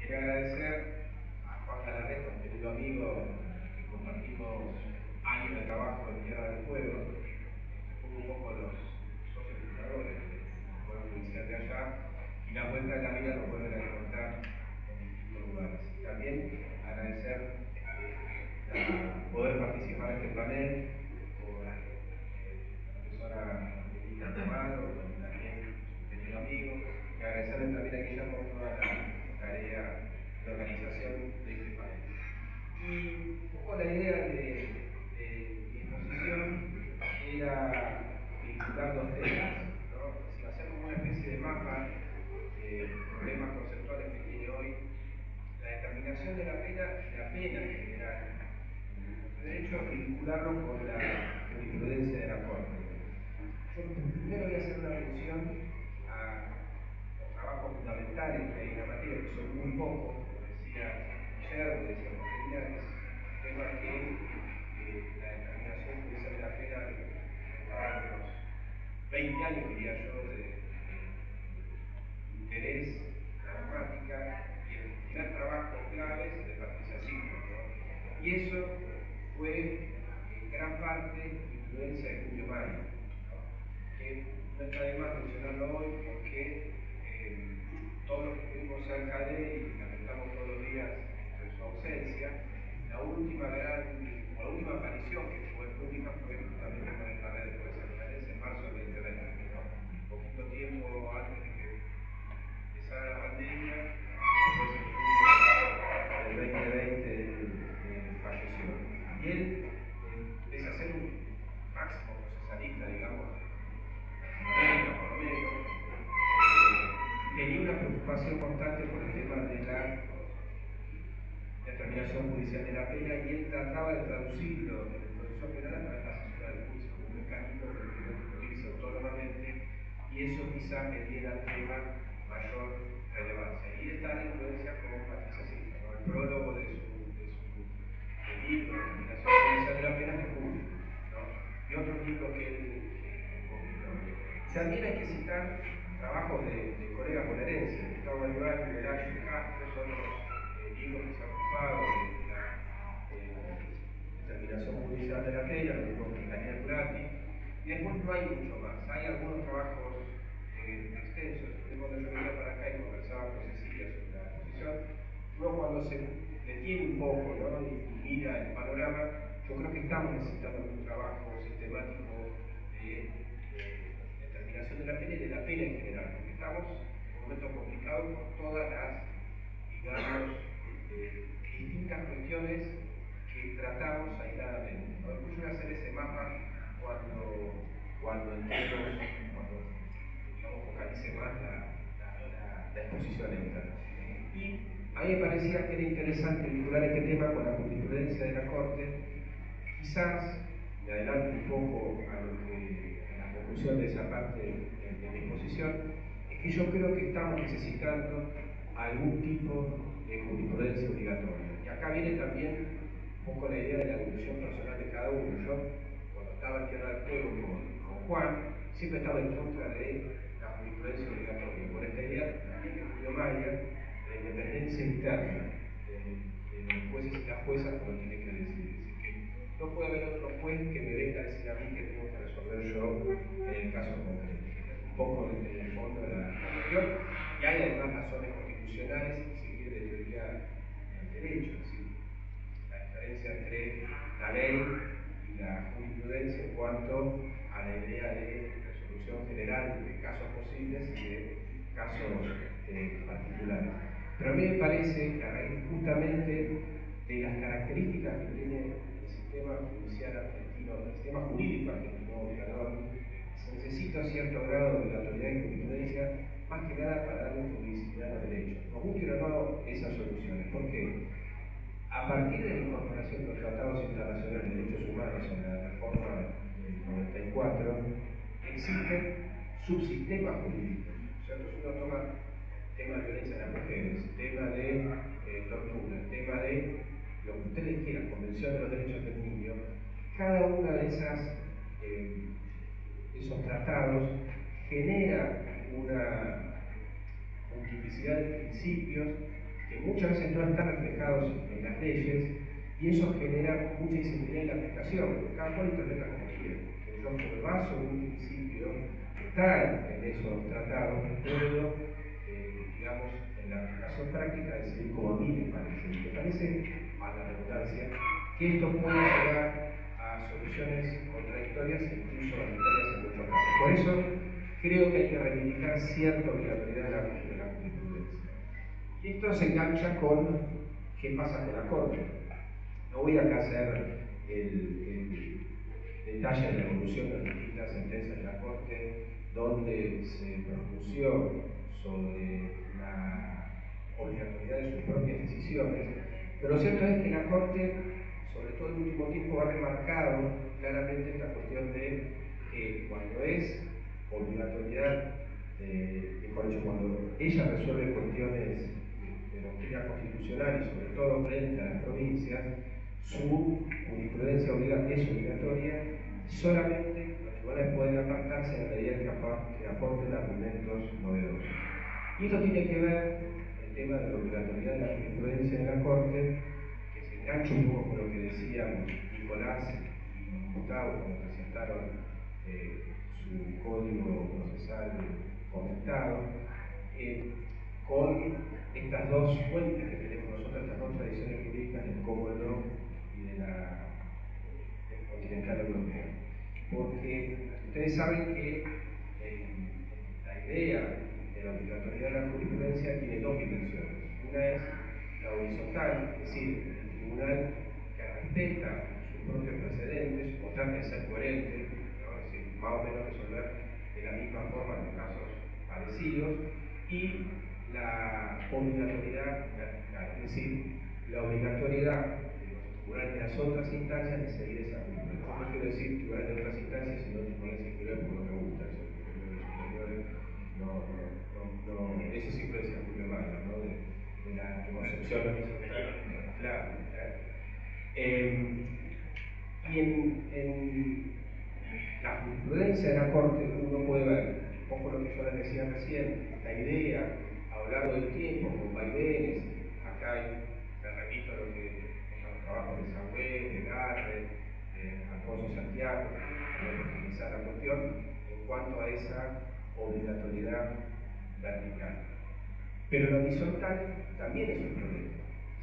Quería agradecer a Juan Galarreta, un querido amigo que compartimos años de trabajo en Tierra del Fuego, que fuimos un poco los socios fundadores del Poder Judicial de allá, y la vuelta de la vida nos vuelven a encontrar en distintos lugares. Y también agradecer poder participar en este panel con la profesora Angelina Tomado, con Daniel, un querido amigo, y agradecerle también a Guillermo toda la tarea de organización de este panel. Y un poco la idea de mi exposición era vincular dos temas, ¿no? Es decir, hacer como una especie de mapa de problemas conceptuales que tiene hoy la determinación de la pena y la pena en general en nuestro derecho, y vincularlo con la jurisprudencia de la Corte. Yo primero voy a hacer una mención a los trabajos fundamentales que hay en la materia, que son muy pocos, como decía Guillermo, decía Angelina, es un tema que la determinación judicial de la pena demoró unos 20 años, diría yo, de interés, dramática, y el primer trabajo clave es el de Patricia Sigler, ¿no? Y eso fue en gran parte influencia de Julio Mario, ¿no? Que no está de más mencionarlo hoy porque todos los que estuvimos cerca de él y lamentamos todos los días su ausencia, la última aparición que fue pública fue justamente con el panel de jueces penales en marzo del 2020, ¿no? Poquito tiempo antes de que empezara la pandemia, después en junio del 2020 falleció. Y él, pese a ser un máximo procesalista, digamos, Latinoamérica por lo menos, tenía una preocupación constante por el tema de la determinación judicial de la pena, y él trataba de traducirlo en el proceso penal a través de la censura del juicio, como un mecanismo que puede producirse autónomamente, y eso quizá le diera al tema mayor relevancia. Y está la influencia con Patricia Sigler, ¿no? El prólogo de su libro, Determinación judicial de la pena, es público, ¿no? Y otros libros que él publicó. También hay que citar trabajos de colegas bonaerenses, Gustavo Aníbal, Horacio y Castro, son los libros que se han ocupado de la determinación judicial de la pena, lo mismo que Daniel Curati, y después no hay mucho más. Hay algunos trabajos extensos. Cuando yo venía para acá y conversaba con Cecilia sobre la exposición, uno cuando se detiene un poco, ¿no? y mira el panorama, yo creo que estamos necesitando un trabajo sistemático de determinación de la pena y de la pena en general, porque estamos en un momento complicado por todas las, digamos, distintas cuestiones que tratamos aisladamente, ¿no? Después yo voy a hacer ese mapa cuando entremos, cuando digamos, focalice más la exposición esta. Y a mí me parecía que era interesante vincular este tema con la jurisprudencia de la Corte. Quizás me adelanto un poco a la conclusión de esa parte de mi exposición, es que yo creo que estamos necesitando algún tipo de jurisprudencia obligatoria. Y acá viene también un poco la idea de la evolución personal de cada uno. Yo, cuando estaba en Tierra del Fuego con Juan, siempre estaba en contra de la jurisprudencia obligatoria, por esta idea también que Julio Mayer, de la independencia interna de los jueces y las juezas cuando tienen que decidir. Es decir, que no puede haber otro juez que me venga a decir a mí que tengo que resolver yo en el caso concreto. Es un poco en el fondo de la cuestión, y hay además razones constitucionales, y se quiere, de teoría del derecho, es decir, la diferencia entre la ley y la jurisprudencia en cuanto a la idea de resolución general de casos posibles y de casos particulares. Pero a mí me parece que a raíz justamente de las características que tiene el sistema judicial argentino, el sistema jurídico argentino, perdón, se necesita cierto grado de autoridad y jurisprudencia, más que nada para darle publicidad a los derechos. Nos guste o no esas soluciones. ¿Por qué? A partir de la incorporación de los tratados internacionales de derechos humanos en la reforma del 94, existen subsistemas jurídicos, ¿cierto? Si uno toma tema de violencia de las mujeres, tema de tortura, tema de lo que ustedes quieran, Convención de los Derechos del Niño, cada una de esos tratados genera una multiplicidad de principios que muchas veces no están reflejados en las leyes, y eso genera mucha inseguridad en la aplicación, porque cada cual interpreta como quiere. Pero yo, como base de un principio que está en esos tratados, puedo, digamos, en la aplicación práctica decidir como a mí me parece. Y me parece, a la redundancia, que esto puede llevar a soluciones contradictorias e incluso arbitrarias en muchos casos. Por eso creo que hay que reivindicar cierta obligatoriedad de la jurisprudencia. Y esto se engancha con qué pasa con la Corte. No voy acá a hacer el detalle de la evolución de las distintas sentencias de la Corte, donde se pronunció sobre la obligatoriedad de sus propias decisiones, pero lo cierto es que la Corte, sobre todo en el último tiempo, ha remarcado claramente esta cuestión de que cuando es obligatoriedad, mejor dicho, cuando ella resuelve cuestiones de doctrina constitucional y sobre todo frente a las provincias, su jurisprudencia es obligatoria, solamente los tribunales pueden apartarse en la medida que aporten argumentos novedosos. Y esto tiene que ver, el tema de la obligatoriedad de la jurisprudencia de la Corte, que se engancha un poco con lo que decíamos Nicolás y Gustavo cuando presentaron su código procesal comentado, con estas dos fuentes que tenemos nosotros, estas dos tradiciones jurídicas del common law y del continental europeo. Porque ustedes saben que la idea de la obligatoriedad de la jurisprudencia tiene dos dimensiones. Una es la horizontal, es decir, el tribunal que respeta sus propios precedentes o trata de ser coherente, ¿no? Es decir, más o menos resolver de la misma forma en los casos parecidos, y la obligatoriedad vertical, es decir, la obligatoriedad de los tribunales de las otras instancias de seguir esa jurisprudencia. No quiero decir tribunales de otras instancias, sino tribunales superiores, porque no me gusta eso, tribunales superiores, eso siempre es muy malo, ¿no? De la concepción horizontal, claro. Y en la jurisprudencia de la Corte uno puede ver un poco lo que yo les decía recién, esta idea a lo largo del tiempo, con vaivenes. Acá me repito a lo que son los trabajos de Sagüe, de Garre, de Alfonso Santiago, para profundizar la cuestión en cuanto a esa obligatoriedad vertical. Pero lo horizontal también es un problema.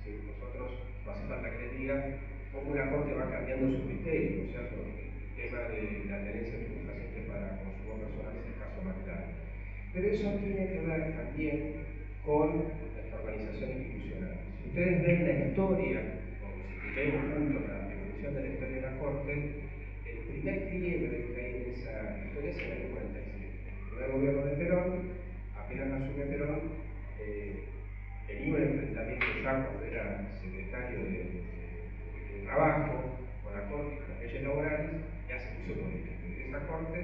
¿Sí? Nosotros, no hace falta que les diga cómo la Corte va cambiando su criterio, ¿cierto? El tema de la tenencia de estupefacientes para consumo personal es el caso más claro. Pero eso tiene que ver también con nuestra organización institucional. Si ustedes ven la historia, o si leemos juntos la evolución de la historia de la Corte, el primer quiebre que hay en esa historia es en el año 47. El primer gobierno de Perón, apenas asume Perón, tenía un enfrentamiento ya cuando era secretario de Trabajo, con la Corte y con las leyes laborales, y hace juicio político. De esa Corte,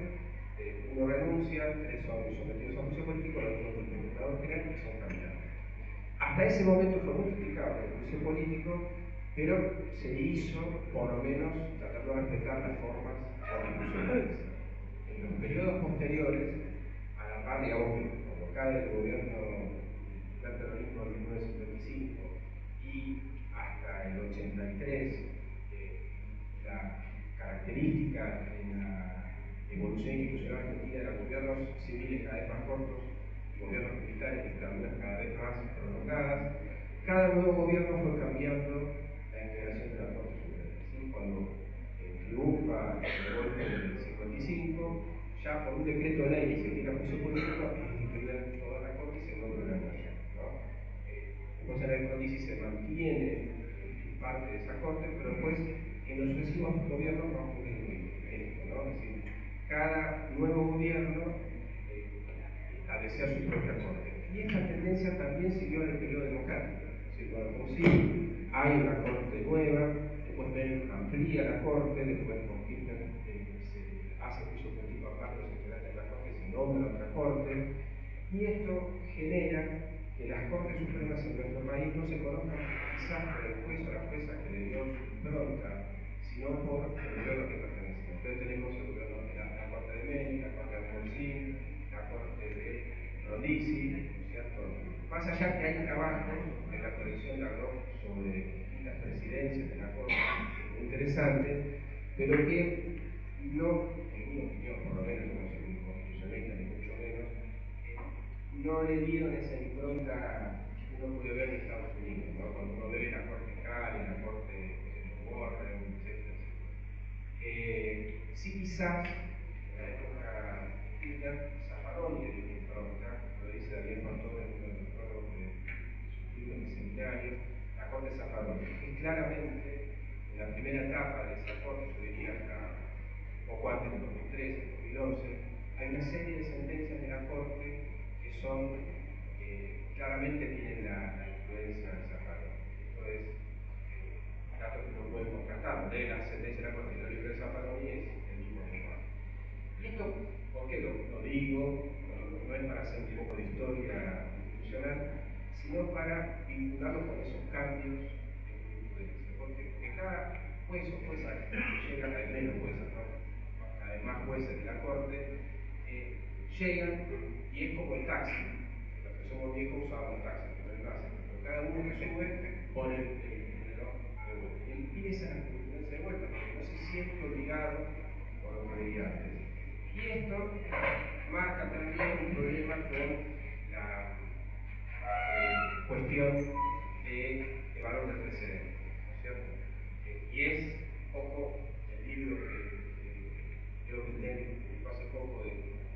uno renuncia, tres son sometidos a juicio político, los otros por el Procurador General y son cambiados. Hasta ese momento fue muy criticado el juicio político, pero se hizo, por lo menos, tratando de respetar las formas constitucionales. En los periodos posteriores, a la par, digamos, cuando cae el gobierno del peronismo en 1975 y hasta el 83, la característica en la evolución institucional argentina eran gobiernos civiles cada vez más cortos y gobiernos militares y dictaduras cada vez más prolongadas. Cada nuevo gobierno fue cambiando la integración de la Corte Suprema. ¿Sí? Cuando triunfa el golpe del 55, ya por un decreto de ley que se tira a juicio político, instituyen toda la Corte y se nombra una nación, ¿no? Después en el Frondizi se mantiene parte de esa Corte, pero después en los sucesivos gobiernos va ocurriendo esto, ¿no? Es decir, cada nuevo gobierno establecía su propia Corte. Y esta tendencia también siguió en el periodo democrático. Es decir, cuando consigue, hay una Corte nueva, después Ben amplía la Corte, después con Kirchner se hace juicio político aparte de los integrantes de la Corte, se nombra otra Corte, y esto genera que las Cortes Supremas en nuestro país no se conozcan quizás por el juez o la jueza que le dio su impronta, sino por el gobierno que pertenecía. Entonces tenemos el gobierno de la Corte de Menem, la Corte de Alfonsín, la Corte de Frondizi, ¿cierto? Más allá que hay trabajos en la colección de Arnaud sobre distintas presidencias de la Corte, muy interesante, pero que no, en mi opinión, por lo menos yo no soy un constitucionalista ni mucho menos, no le dieron esa impronta que uno puede ver en Estados Unidos, ¿no? Cuando uno ve la Corte Cali, la Corte Warren, etc. Sí, quizás en la época de Kirchner, Zaffaroni tenía una impronta, lo dice Daniel Pastore en uno de los prólogos de sus libros de seminario, la Corte Zaffaroni, que claramente en la primera etapa de esa Corte, yo diría hasta poco antes del 2013, 2011, hay una serie de sentencias de la Corte que son, claramente tienen la influencia de Zaffaroni. Esto es datos que uno puede contrastar, lee la sentencia de la Corte y el libro de Zaffaroni es el mismo lenguaje. Y esto, ¿por qué lo digo? No es para hacer un poco de historia institucional, sino para vincularlo con esos cambios en jurisprudencia. Porque cada juez o jueza que llega, cada vez menos juezas, ¿no? Cada vez más jueces de la Corte, llegan y es como el taxi. Los que somos viejos usábamos taxi, pero cada uno que sube pone el dinero de vuelta. Y empieza la jurisprudencia de vuelta, porque no se siente obligado por lo que veía antes. Y esto marca también un problema con la cuestión de valor del precedente, ¿no es cierto? Y es un poco el libro que creo que publicó hace poco de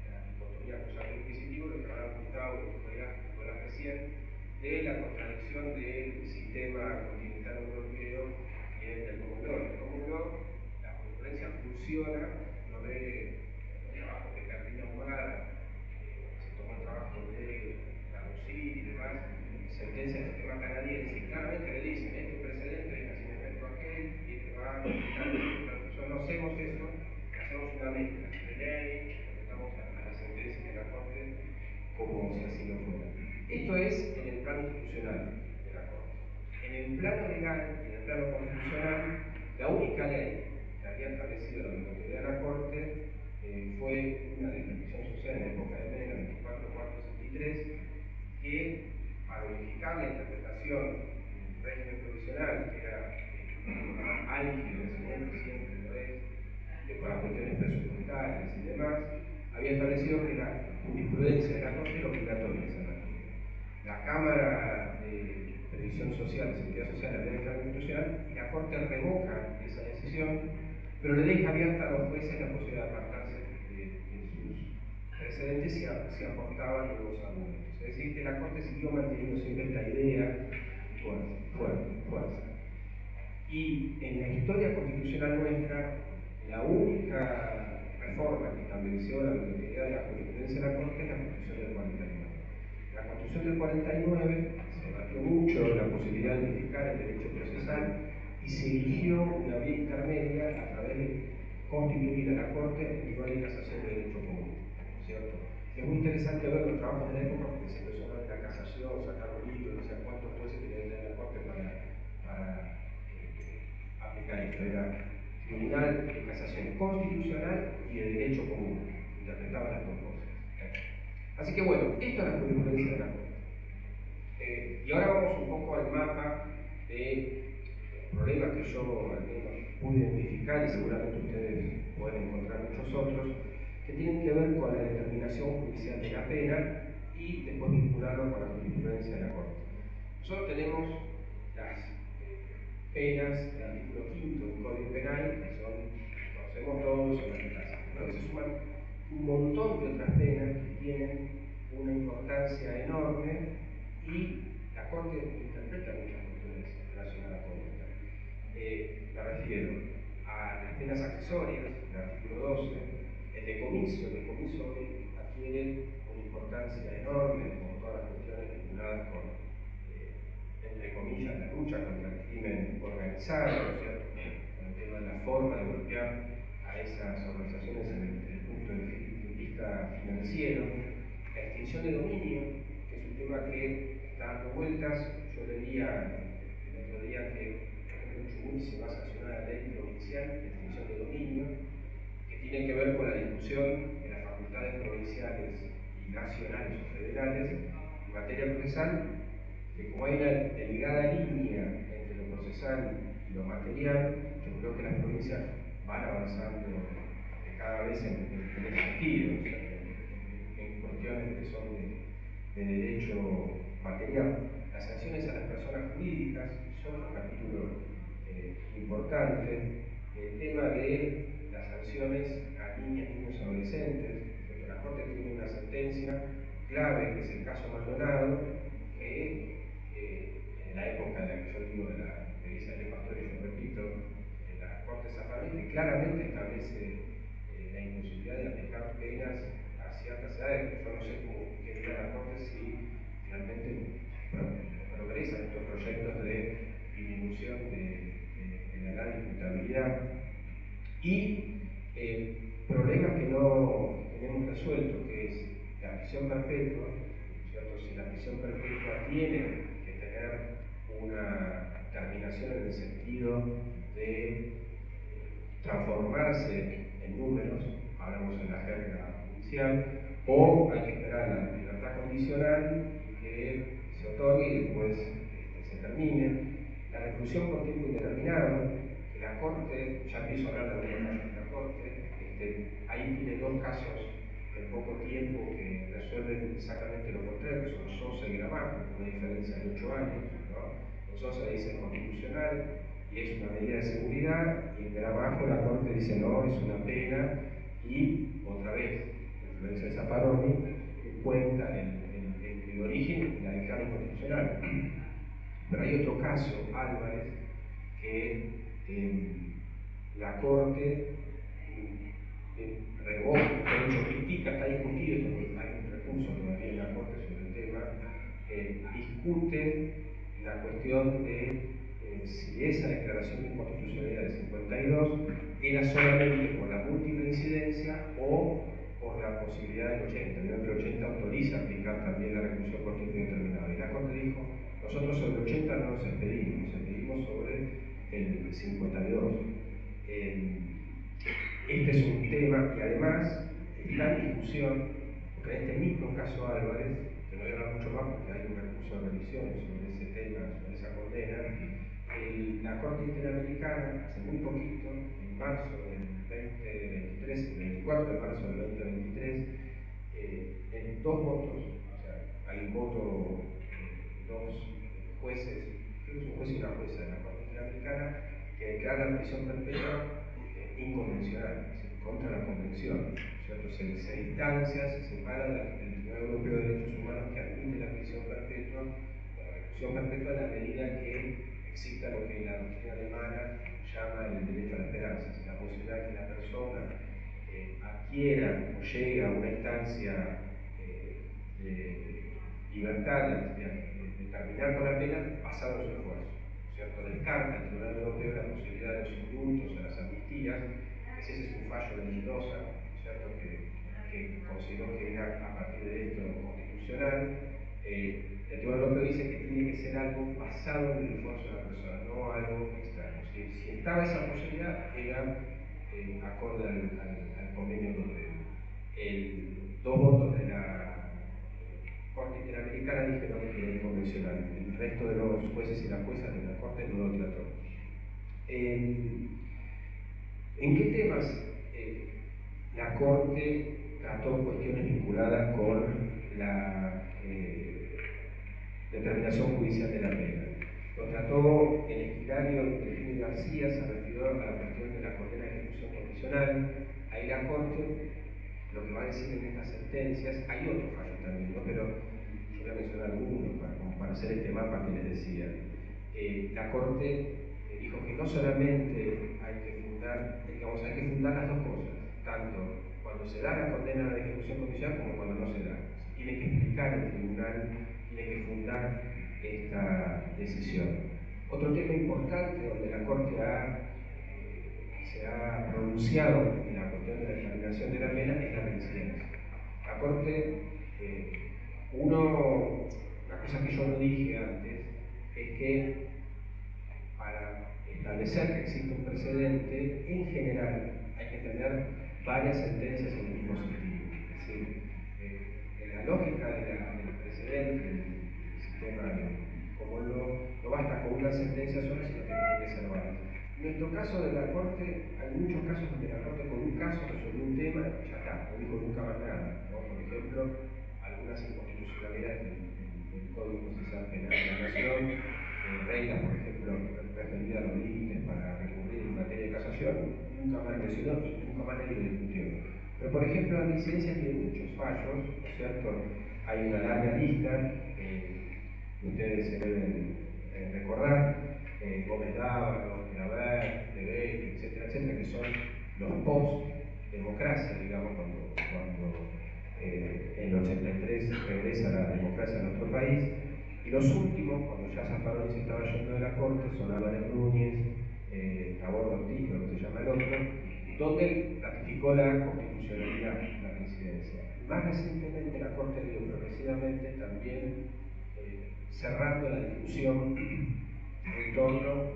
la dicotomía acusación inquisitivo, lo que habrán Gustavo y Nicolás recién, de la contradicción del sistema continental europeo y el del common law. En el common law, la jurisprudencia funciona, uno ve los trabajos de Carolina Humada, se tomó el trabajo de Carrosini y demás, sentencia del sistema canadiense, y claramente le dicen, este precedente es así efecto aquel, y este va a nosotros no hacemos eso, hacemos una mezcla de ley, respetamos a la sentencia de la Corte como si así no fuera. Esto es en el plano institucional de la Corte. En el plano legal y en el plano constitucional, la única ley que había establecido la obligatoriedad de la Corte fue una de protección social en la época de Mena, 24.463, que para unificar la interpretación del régimen provisional, que era álgido en ese momento, siempre lo es, que para cuestiones presupuestarias y demás, había establecido que la jurisprudencia de la Corte era obligatoria en esa materia. La Cámara de Previsión Social, de Seguridad Social, había declarado constitucional y la Corte revoca esa decisión, pero le deja abierta a los jueces la posibilidad de apartarse de sus precedentes si aportaban nuevos argumentos. Es decir, que la Corte siguió manteniendo siempre esta idea fuerza. Y en la historia constitucional nuestra, la única reforma que estableció la obligatoriedad de la jurisprudencia de la Corte es la Constitución del 49. La Constitución del 49 se debatió mucho la posibilidad de unificar el derecho procesal y se eligió una vía intermedia a través de constituir a la Corte en tribunal de casación de derecho común, ¿cierto? Es muy interesante ver los trabajos de la época porque se empezó a hablar de la casación, sacaron libros, o sea, cuántos jueces tenían que tener la Corte para aplicar esto. Era Tribunal de Casación Constitucional y de Derecho Común, interpretaban las dos cosas. Así que bueno, esto es la jurisprudencia de la Corte. Y ahora vamos un poco al mapa de problemas que yo al menos pude identificar y seguramente ustedes pueden encontrar muchos otros, que tienen que ver con la determinación judicial de la pena y después vincularlo con la jurisprudencia de la Corte. Nosotros tenemos las penas del artículo 5 del Código Penal, que son, conocemos todos, son las clásicas, pero que se suman un montón de otras penas que tienen una importancia enorme y la Corte interpreta muchas cuestiones relacionadas con esta. Me refiero a las penas accesorias, el artículo 12, el decomiso hoy adquiere una importancia enorme por todas las cuestiones vinculadas con, entre comillas, la lucha contra el crimen organizado, ¿cierto? Con el tema de la forma de golpear a esas organizaciones desde el punto de vista financiero, la extinción de dominio, que es un tema que está dando vueltas. Yo leía el otro día que, por ejemplo, en Chubut se va a sancionar la ley provincial de extinción de dominio, que tiene que ver con la discusión de las facultades provinciales y nacionales o federales en materia procesal que como hay una delgada línea entre lo procesal y lo material, yo creo que las provincias van avanzando cada vez en ese sentido, o sea, en cuestiones que son de derecho material. Las sanciones a las personas jurídicas son un capítulo importante. El tema de las sanciones a niñas, niños, adolescentes. La Corte tiene una sentencia clave, que es el caso Maldonado, que en la época de la que yo digo, de la experiencia de Pastor, y yo repito, en la Corte Zaparoni, que claramente establece la imposibilidad de aplicar penas a ciertas edades. Yo no sé qué dirá la Corte si finalmente progresan estos proyectos de disminución de la edad de imputabilidad y problemas que no tenemos resueltos, que es la prisión perpetua, ¿cierto? Si la prisión perpetua tiene que tener una terminación en el sentido de transformarse en números, hablamos en la jerga judicial, o hay que esperar la libertad condicional y que se otorgue y después se termine. La reclusión por tiempo indeterminado, que la Corte, ya empiezo a hablar de algunos casos de la Corte, ahí tiene dos casos en poco tiempo que resuelven exactamente lo contrario, que son Sosa y Gramajo, con una diferencia de 8 años, ¿no? En Sosa dice constitucional y es una medida de seguridad, y en Gramajo la Corte dice no, es una pena, y otra vez, la influencia de Zaparoni, cuenta el origen y la declara inconstitucional. Pero hay otro caso, Álvarez, que la Corte revoca, de hecho critica, está discutido, hay un recurso todavía en la Corte sobre el tema, discute la cuestión de si esa declaración de inconstitucionalidad del 52 era solamente por la múltiple incidencia o por la posibilidad del 80. El 80 autoriza aplicar también la reclusión por tiempo indeterminado. Y la Corte dijo, nosotros sobre el 80 no nos expedimos, nos expedimos sobre el 52. Este es un tema y además está en discusión, porque en este mismo caso Álvarez, que no voy a hablar mucho más porque hay un recurso de revisión sobre ese tema, sobre esa condena, la Corte Interamericana, hace muy poquito, en marzo del 2023, el 24 de marzo del 2023, en dos votos, o sea, hay un voto, dos jueces, creo que es un juez y una jueza de la Corte Interamericana, que declara la prisión perpetua inconvencional, es decir, contra la convención, ¿cierto? Se distancia, se separa del Tribunal Europeo de Derechos Humanos, que admite la prisión perpetua, la reclusión perpetua en la medida que exista lo que la doctrina alemana llama el derecho a la esperanza, es la posibilidad de que la persona adquiera o llegue a una instancia de libertad, de terminar con la pena basado en su esfuerzo, ¿cierto? Descarta el Tribunal Europeo la posibilidad de los indultos, de las amnistías, que ese es un fallo de Mendoza, ¿cierto? Que consideró que era a partir de esto constitucional. El Tribunal Europeo dice que tiene que ser algo basado en el esfuerzo de la persona, no algo externo. Si estaba esa posibilidad, era acorde al convenio europeo. Dos votos de la Corte Interamericana dijeron que era inconvencional. El resto de los jueces y las juezas de la Corte no lo trató. ¿En qué temas la Corte trató cuestiones vinculadas con la determinación judicial de la pena? Lo trató el escritario de García, se refirió a la cuestión de la condena de ejecución condicional. Ahí la Corte, lo que va a decir en estas sentencias, hay otros fallos también, ¿no? Pero yo voy a mencionar algunos para hacer este mapa que les decía. La Corte dijo que no solamente hay que fundar, digamos, hay que fundar las dos cosas, tanto cuando se da la condena de ejecución condicional como cuando no se da. Tiene que explicar el tribunal, tiene que fundar esta decisión. Otro tema importante donde la Corte se ha pronunciado en la cuestión de la determinación de la pena es la reincidencia. La Corte, una cosa que yo no dije antes, es que para establecer que existe un precedente, en general hay que tener varias sentencias en el mismo sentido. Es decir, en la lógica del precedente, del sistema sentencias solas, sino que tienen que ser varias. En nuestro caso de la Corte, hay muchos casos donde la Corte con un caso resolvió un tema y ya está, no dijo nunca más nada, ¿no? Por ejemplo, algunas inconstitucionalidades del Código Procesal Penal de la Nación, reglas, por ejemplo, referidas a los límites para recurrir en materia de casación, nunca más mencionó y nunca más nadie lo discutió. Pero, por ejemplo, la licencia tiene muchos fallos, ¿no es cierto? Hay una larga lista que ustedes se deben recordar, Gómez Dávalo, Claver, Lebel, etcétera, etcétera, que son los post-democracia, digamos, cuando en el 83 regresa la democracia a nuestro país. Y los últimos, cuando ya Zaffaroni se estaba yendo de la Corte, son Álvarez Núñez, Tabor Ortiz, lo que se llama el otro, donde ratificó la constitucionalidad de la residencia. Más recientemente la Corte ha ido progresivamente también cerrando la discusión en torno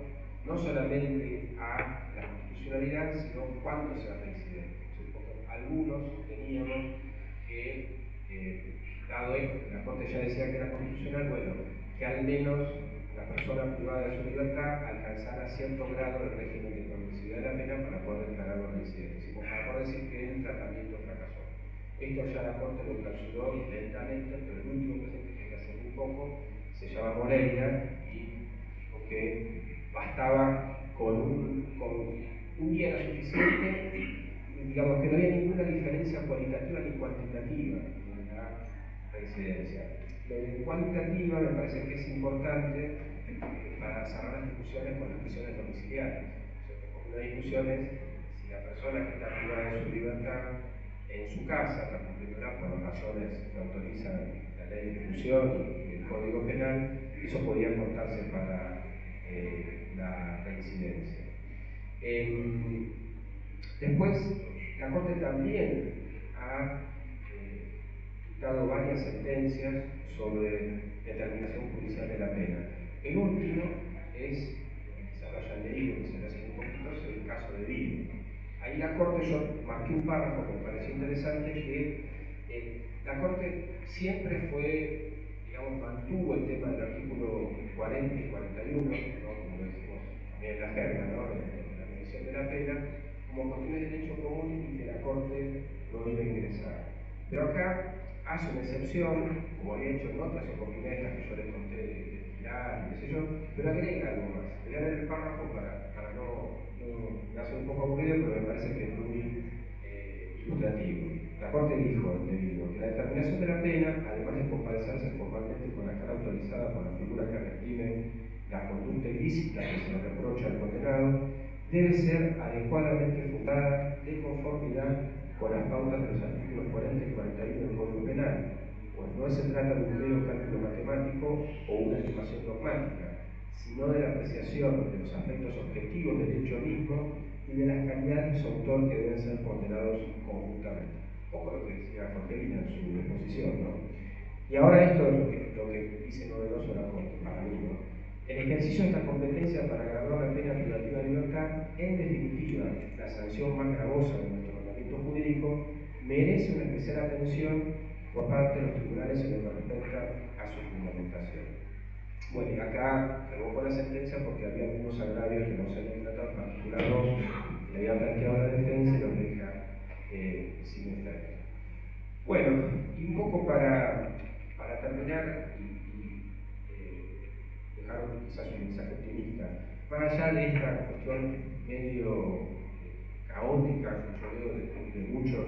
no solamente a la constitucionalidad, sino cuándo se hace reincidente. Porque algunos teníamos que, dado esto, que la Corte ya decía que era constitucional, bueno, que al menos la persona privada de su libertad alcanzara cierto grado del régimen de progresividad de la pena para poder declararlo reincidente, para poder decir que el tratamiento fracasó. Esto ya la Corte lo clausuró lentamente, pero el último presidente que hace muy poco se llama Moreira y dijo que bastaba con un día era suficiente, digamos que no había ninguna diferencia cualitativa ni cuantitativa en la residencia. Lo de cuantitativa me parece que es importante para cerrar las discusiones con las prisiones domiciliarias. Porque una discusión es si la persona que está privada de su libertad en su casa, está cumpliéndola por las razones que autorizan la ley de ejecución y el Código Penal, eso podía contarse para la reincidencia. Después, la Corte también ha dictado varias sentencias sobre determinación judicial de la pena. El último es, quizás lo hayan leído, que se le hace un poquito, es el caso de Vido. Ahí la Corte, yo marqué un párrafo que me pareció interesante, que la Corte siempre fue, digamos, mantuvo el tema del artículo 40 y 41, ¿no? Como decimos también en la jerga, ¿no? De la medición de la pena, como cuestiones de derecho común y que la Corte no iba a ingresar. Pero acá hace una excepción, como había hecho en otras oportunidades, las que yo les conté de tirar, qué sé yo, pero agrega algo más. Voy a leer el párrafo para no me hace un poco aburrido, pero me parece que es muy ilustrativo. La Corte dijo, que la determinación de la pena, además de compadecerse formalmente con la cara autorizada por la figura que reprime la conducta ilícita que se le reprocha al condenado, debe ser adecuadamente fundada de conformidad con las pautas de los artículos 40 y 41 del Código Penal, pues no se trata de un mero cálculo matemático o una estimación dogmática, sino de la apreciación de los aspectos objetivos del hecho mismo y de las calidades de su autor que deben ser ponderados conjuntamente. Un poco lo que decía Jorgelina en su exposición, ¿no? Y ahora esto es lo que dice novedoso la Corte, para mí, ¿no? El ejercicio de esta competencia para graduar la pena privativa de libertad, en definitiva, la sanción más gravosa de nuestro ordenamiento jurídico, merece una especial atención por parte de los tribunales en lo que respecta a su fundamentación. Bueno, y acá revoco la sentencia porque había algunos agravios que no se habían tratado, en particular dos, le había planteado la defensa y los deja sin efecto. Bueno, y un poco para terminar dejar quizás un mensaje optimista, más allá de esta cuestión medio caótica que yo veo de muchos,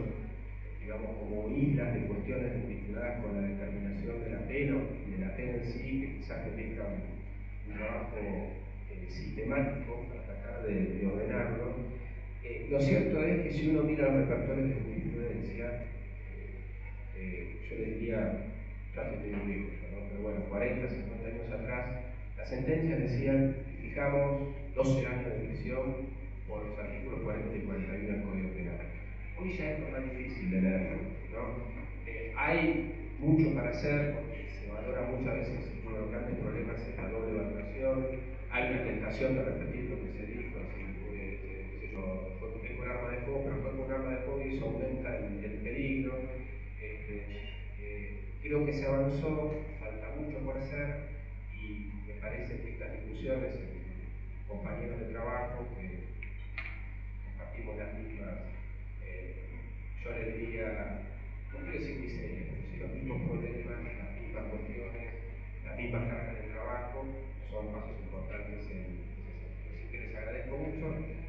digamos, como islas de cuestiones vinculadas con la determinación de la pena y de la pena en sí, que quizás merezca un trabajo sistemático para tratar de ordenarlo. Lo cierto es que si uno mira los repertorios de jurisprudencia, yo les diría, casi te digo viejo, ¿no? Pero bueno, 40, 50 años atrás, las sentencias decían, fijamos 12 años de prisión por los artículos 40 y 41 del Código Penal. Hoy ya es más difícil de leerlo, ¿no? Hay mucho para hacer, porque se valora muchas veces uno de los grandes problemas es la doble evaluación, hay una tentación de repetir lo que se dijo, así, fue con arma de fuego, pero fue con arma de fuego y eso aumenta el peligro. Creo que se avanzó, falta mucho por hacer y me parece que estas discusiones compañeros de trabajo que compartimos las mismas, yo le diría, no quiero decir miseria, pero sí los mismos problemas, las mismas cuestiones, las mismas cargas de trabajo, son pasos importantes en ese sentido. Así que les agradezco mucho.